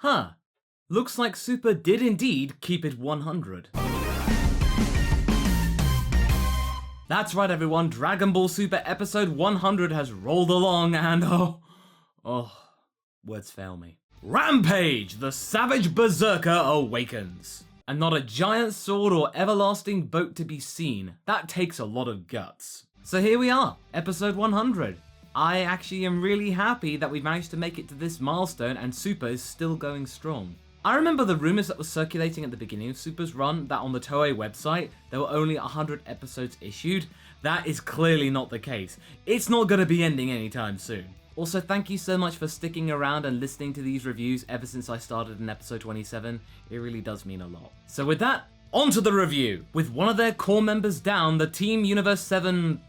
Huh. Looks like Super did indeed keep it 100. That's right everyone, Dragon Ball Super episode 100 has rolled along and words fail me. Rampage, the Savage Berserker Awakens. And not a giant sword or everlasting boat to be seen. That takes a lot of guts. So here we are, episode 100. I actually am really happy that we've managed to make it to this milestone and Super is still going strong. I remember the rumours that were circulating at the beginning of Super's run that on the Toei website there were only 100 episodes issued. That is clearly not the case. It's not going to be ending anytime soon. Also, thank you so much for sticking around and listening to these reviews ever since I started in episode 27. It really does mean a lot. So with that, on to the review. With one of their core members down, the Team Universe 7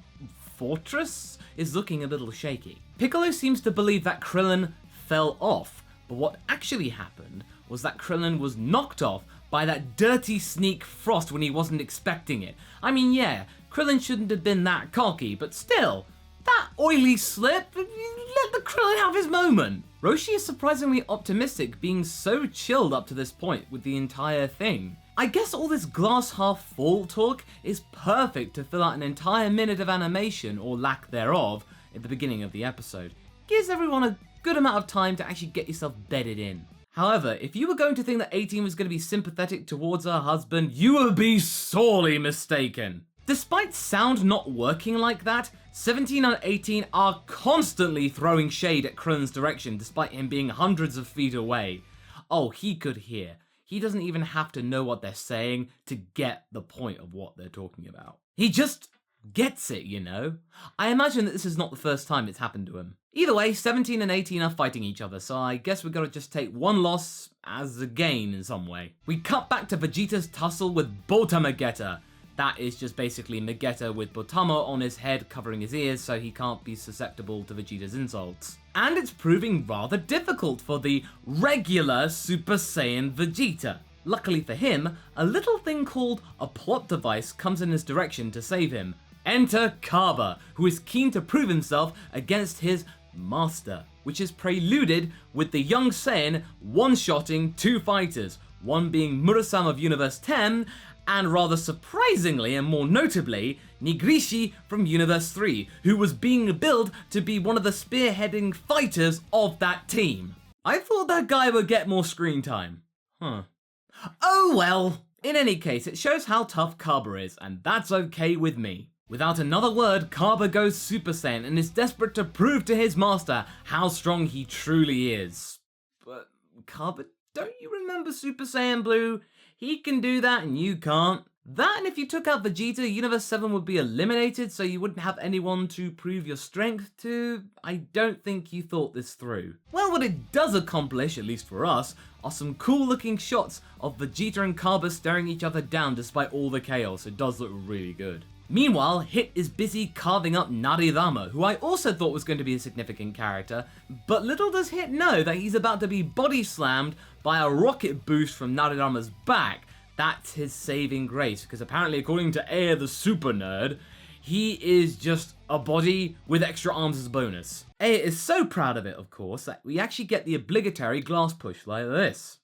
fortress is looking a little shaky. Piccolo seems to believe that Krillin fell off, but what actually happened was that Krillin was knocked off by that dirty sneak Frost when he wasn't expecting it. I mean, yeah, Krillin shouldn't have been that cocky, but still, that oily slip, let the Krillin have his moment. Roshi is surprisingly optimistic, being so chilled up to this point with the entire thing. I guess all this glass half full talk is perfect to fill out an entire minute of animation, or lack thereof, at the beginning of the episode. Gives everyone a good amount of time to actually get yourself bedded in. However, if you were going to think that 18 was going to be sympathetic towards her husband, you would be sorely mistaken. Despite sound not working like that, 17 and 18 are constantly throwing shade at Krillin's direction despite him being hundreds of feet away. Oh, he could hear. He doesn't even have to know what they're saying to get the point of what they're talking about. He just gets it, you know? I imagine that this is not the first time it's happened to him. Either way, 17 and 18 are fighting each other, so I guess we've got to just take one loss as a gain in some way. We cut back to Vegeta's tussle with Botamageta. That is just basically Magetta with Botama on his head covering his ears so he can't be susceptible to Vegeta's insults. And it's proving rather difficult for the regular Super Saiyan Vegeta. Luckily for him, a little thing called a plot device comes in his direction to save him. Enter Kaba, who is keen to prove himself against his master, which is preluded with the young Saiyan one-shotting two fighters, one being Murasame of Universe 10, and rather surprisingly and more notably, Nigrishi from Universe 3, who was being billed to be one of the spearheading fighters of that team. I thought that guy would get more screen time. Oh well. In any case, it shows how tough Kaba is, and that's okay with me. Without another word, Kaba goes Super Saiyan and is desperate to prove to his master how strong he truly is. But Kaba, don't you remember Super Saiyan Blue? He can do that and you can't. That and if you took out Vegeta, Universe 7 would be eliminated so you wouldn't have anyone to prove your strength to. I don't think you thought this through. Well, what it does accomplish, at least for us, are some cool looking shots of Vegeta and Kaba staring each other down despite all the chaos. It does look really good. Meanwhile, Hit is busy carving up Narirama, who I also thought was going to be a significant character, but little does Hit know that he's about to be body slammed by a rocket boost from Narirama's back. That's his saving grace, because apparently according to Aya the super nerd, he is just a body with extra arms as a bonus. Aya is so proud of it, of course, that we actually get the obligatory glass push like this.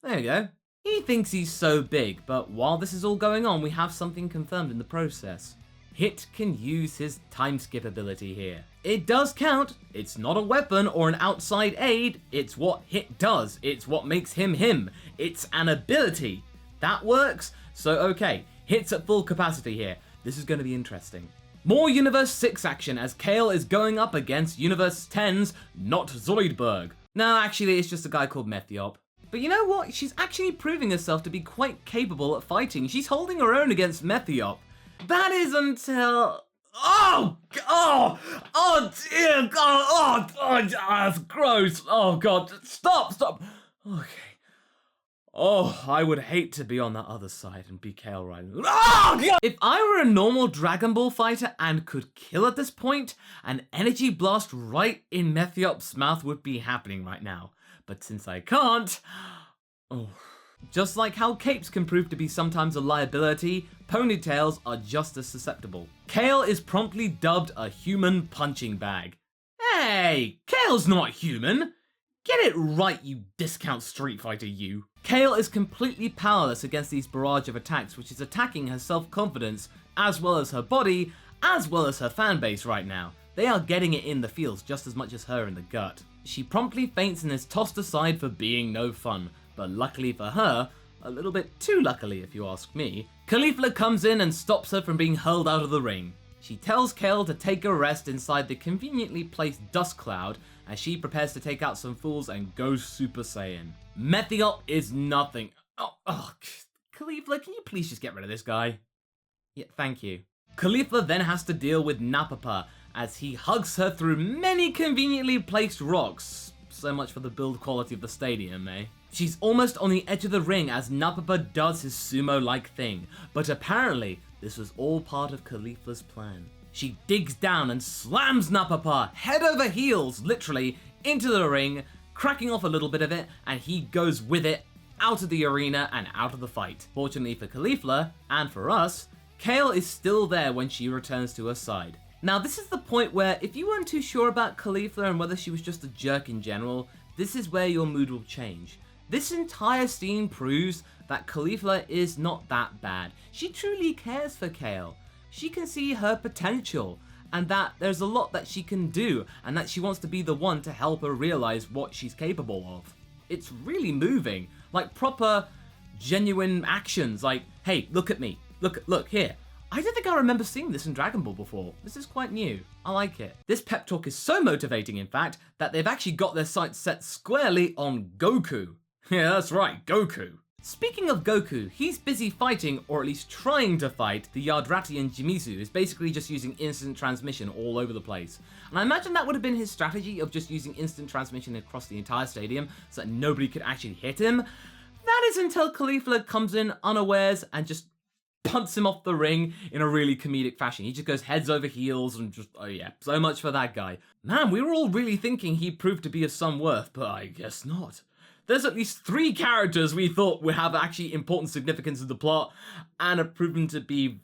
There you go. He thinks he's so big, but while this is all going on, we have something confirmed in the process. Hit can use his time skip ability here. It does count. It's not a weapon or an outside aid. It's what Hit does. It's what makes him him. It's an ability. That works. So okay, Hit's at full capacity here. This is going to be interesting. More Universe 6 action as Kale is going up against Universe 10's Not Zoidberg. No, actually it's just a guy called Methiop. But you know what? She's actually proving herself to be quite capable at fighting. She's holding her own against Methiop. That is until... Oh dear God, that's gross. Oh God, stop. Okay. Oh, I would hate to be on that other side and be Kale right now. Oh, God! If I were a normal Dragon Ball fighter and could kill at this point, an energy blast right in Methiop's mouth would be happening right now. But since I can't, just like how capes can prove to be sometimes a liability, ponytails are just as susceptible. Kale is promptly dubbed a human punching bag. Hey, Kale's not human. Get it right, you discount Street Fighter, you. Kale is completely powerless against these barrage of attacks, which is attacking her self-confidence, as well as her body, as well as her fanbase right now. They are getting it in the feels just as much as her in the gut. She promptly faints and is tossed aside for being no fun, but luckily for her, a little bit too luckily if you ask me, Caulifla comes in and stops her from being hurled out of the ring. She tells Kale to take a rest inside the conveniently placed dust cloud as she prepares to take out some fools and go Super Saiyan. Methiop is nothing. Caulifla, can you please just get rid of this guy? Yeah, thank you. Caulifla then has to deal with Napapa as he hugs her through many conveniently placed rocks. So much for the build quality of the stadium, eh? She's almost on the edge of the ring as Napapa does his sumo-like thing, but apparently this was all part of Caulifla's plan. She digs down and slams Napapa head over heels, literally, into the ring, cracking off a little bit of it, and he goes with it out of the arena and out of the fight. Fortunately for Caulifla, and for us, Kale is still there when she returns to her side. Now this is the point where if you weren't too sure about Caulifla and whether she was just a jerk in general, this is where your mood will change. This entire scene proves that Caulifla is not that bad. She truly cares for Kale. She can see her potential and that there's a lot that she can do and that she wants to be the one to help her realize what she's capable of. It's really moving, like proper, genuine actions like, hey, look at me, look here. I don't think I remember seeing this in Dragon Ball before. This is quite new. I like it. This pep talk is so motivating, in fact, that they've actually got their sights set squarely on Goku. Yeah, that's right, Goku. Speaking of Goku, he's busy fighting, or at least trying to fight, the Yardratian Jimizu, who's basically just using instant transmission all over the place. And I imagine that would have been his strategy of just using instant transmission across the entire stadium so that nobody could actually hit him. That is until Caulifla comes in unawares and just punts him off the ring in a really comedic fashion. He just goes heads over heels and just, oh yeah, so much for that guy. Man, we were all really thinking he proved to be of some worth, but I guess not. There's at least 3 characters we thought would have actually important significance in the plot and have proven to be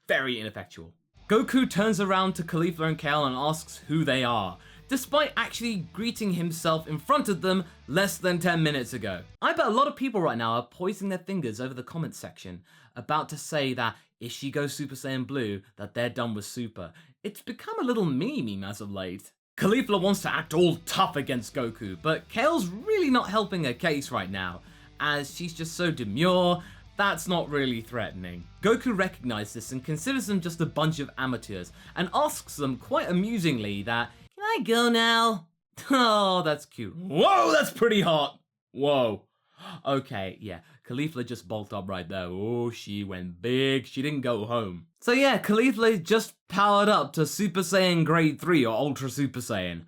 very ineffectual. Goku turns around to Caulifla and Kale and asks who they are, despite actually greeting himself in front of them less than 10 minutes ago. I bet a lot of people right now are poising their fingers over the comments section about to say that if she goes Super Saiyan Blue, that they're done with Super. It's become a little meme as of late. Caulifla wants to act all tough against Goku, but Kale's really not helping her case right now, as she's just so demure, that's not really threatening. Goku recognizes this and considers them just a bunch of amateurs, and asks them quite amusingly that, "Can I go now?" Oh, that's cute. Whoa, that's pretty hot. Whoa. Okay, yeah, Caulifla just bulked up right there. Oh, she went big. She didn't go home. So yeah, Caulifla just powered up to Super Saiyan Grade 3 or Ultra Super Saiyan.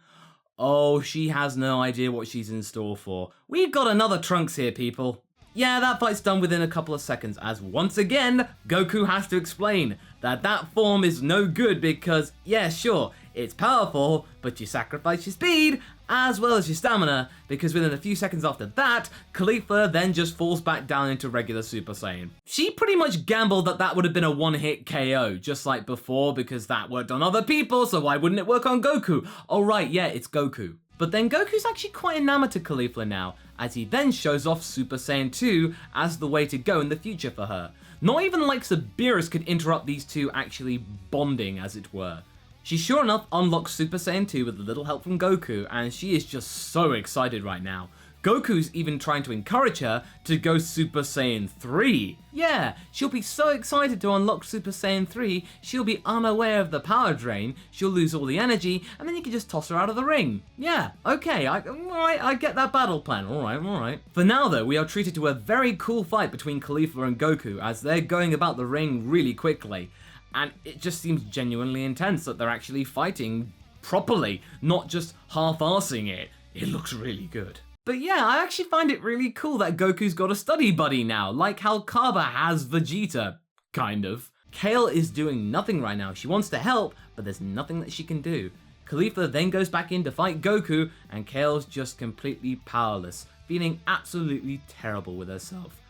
Oh, she has no idea what she's in store for. We've got another Trunks here, people. Yeah, that fight's done within a couple of seconds, as once again, Goku has to explain that that form is no good because, yeah, sure, it's powerful, but you sacrifice your speed as well as your stamina, because within a few seconds after that, Caulifla then just falls back down into regular Super Saiyan. She pretty much gambled that that would have been a one-hit KO, just like before, because that worked on other people, so why wouldn't it work on Goku? Oh right, yeah, it's Goku. But then Goku's actually quite enamored to Caulifla now, as he then shows off Super Saiyan 2 as the way to go in the future for her. Not even like Beerus could interrupt these two actually bonding, as it were. She sure enough unlocks Super Saiyan 2 with a little help from Goku, and she is just so excited right now. Goku's even trying to encourage her to go Super Saiyan 3. Yeah, she'll be so excited to unlock Super Saiyan 3, she'll be unaware of the power drain, she'll lose all the energy, and then you can just toss her out of the ring. Yeah, okay, alright, I get that battle plan, alright. For now though, we are treated to a very cool fight between Caulifla and Goku as they're going about the ring really quickly. And it just seems genuinely intense that they're actually fighting properly, not just half-arsing it. It looks really good. But yeah, I actually find it really cool that Goku's got a study buddy now, like how Kaba has Vegeta, kind of. Kale is doing nothing right now. She wants to help, but there's nothing that she can do. Caulifla then goes back in to fight Goku, and Kale's just completely powerless, feeling absolutely terrible with herself.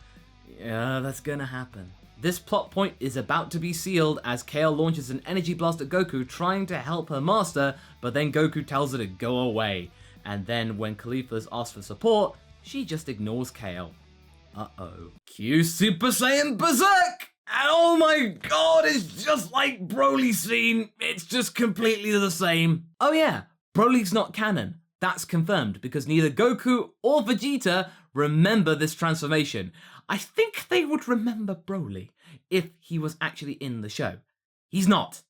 Yeah, that's gonna happen. This plot point is about to be sealed as Kale launches an energy blast at Goku trying to help her master, but then Goku tells her to go away. and then when Caulifla's asked for support, she just ignores Kale. Cue Super Saiyan Berserk! And oh my god, it's just like Broly's scene. It's just completely the same. Oh yeah, Broly's not canon. That's confirmed because neither Goku or Vegeta remember this transformation. I think they would remember Broly if he was actually in the show. He's not.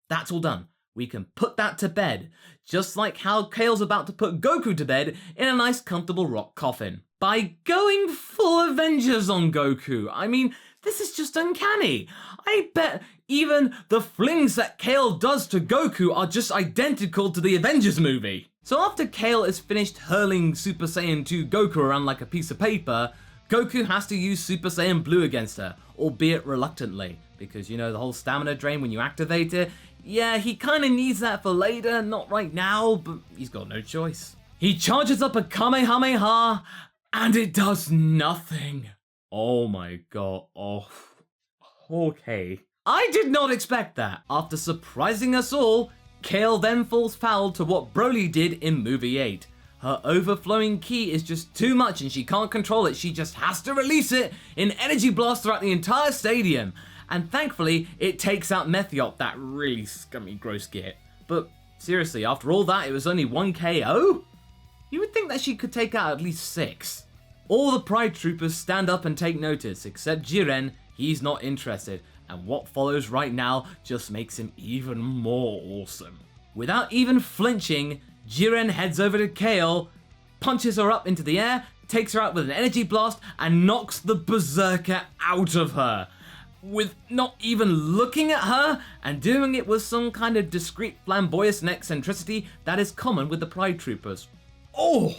That's all done. We can put that to bed, just like how Kale's about to put Goku to bed in a nice comfortable rock coffin. By going full Avengers on Goku. I mean, this is just uncanny. I bet even the flings that Kale does to Goku are just identical to the Avengers movie. So after Kale is finished hurling Super Saiyan 2 Goku around like a piece of paper, Goku has to use Super Saiyan Blue against her, albeit reluctantly, because you know the whole stamina drain when you activate it. Yeah, he kind of needs that for later, not right now, but he's got no choice. He charges up a Kamehameha, and it does nothing. Oh my god, okay. I did not expect that. After surprising us all, Kale then falls foul to what Broly did in movie 8. Her overflowing ki is just too much and she can't control it, she just has to release it in energy blast throughout the entire stadium. And thankfully, it takes out Methiop, that really scummy, gross git. But seriously, after all that, it was only 1 KO? You would think that she could take out at least 6. All the Pride Troopers stand up and take notice, except Jiren, he's not interested. And what follows right now just makes him even more awesome. Without even flinching, Jiren heads over to Kale, punches her up into the air, takes her out with an energy blast, and knocks the Berserker out of her. With not even looking at her, and doing it with some kind of discreet flamboyance and eccentricity that is common with the Pride Troopers. Oh,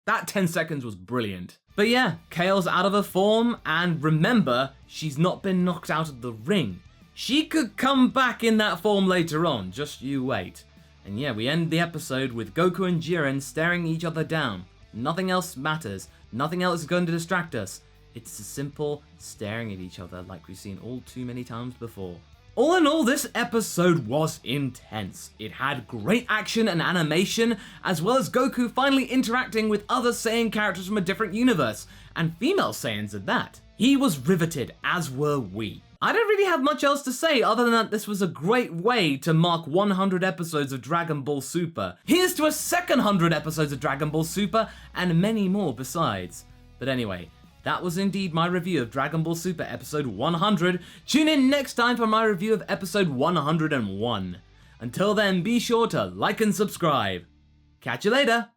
that 10 seconds was brilliant. But yeah, Kale's out of her form, and remember, she's not been knocked out of the ring. She could come back in that form later on, just you wait. And yeah, we end the episode with Goku and Jiren staring each other down. Nothing else matters, nothing else is going to distract us. It's a simple staring at each other like we've seen all too many times before. All in all, this episode was intense. It had great action and animation, as well as Goku finally interacting with other Saiyan characters from a different universe, and female Saiyans at that. He was riveted, as were we. I don't really have much else to say other than that this was a great way to mark 100 episodes of Dragon Ball Super. Here's to a second 100 episodes of Dragon Ball Super, and many more besides. But anyway, that was indeed my review of Dragon Ball Super episode 100. Tune in next time for my review of episode 101. Until then, be sure to like and subscribe. Catch you later!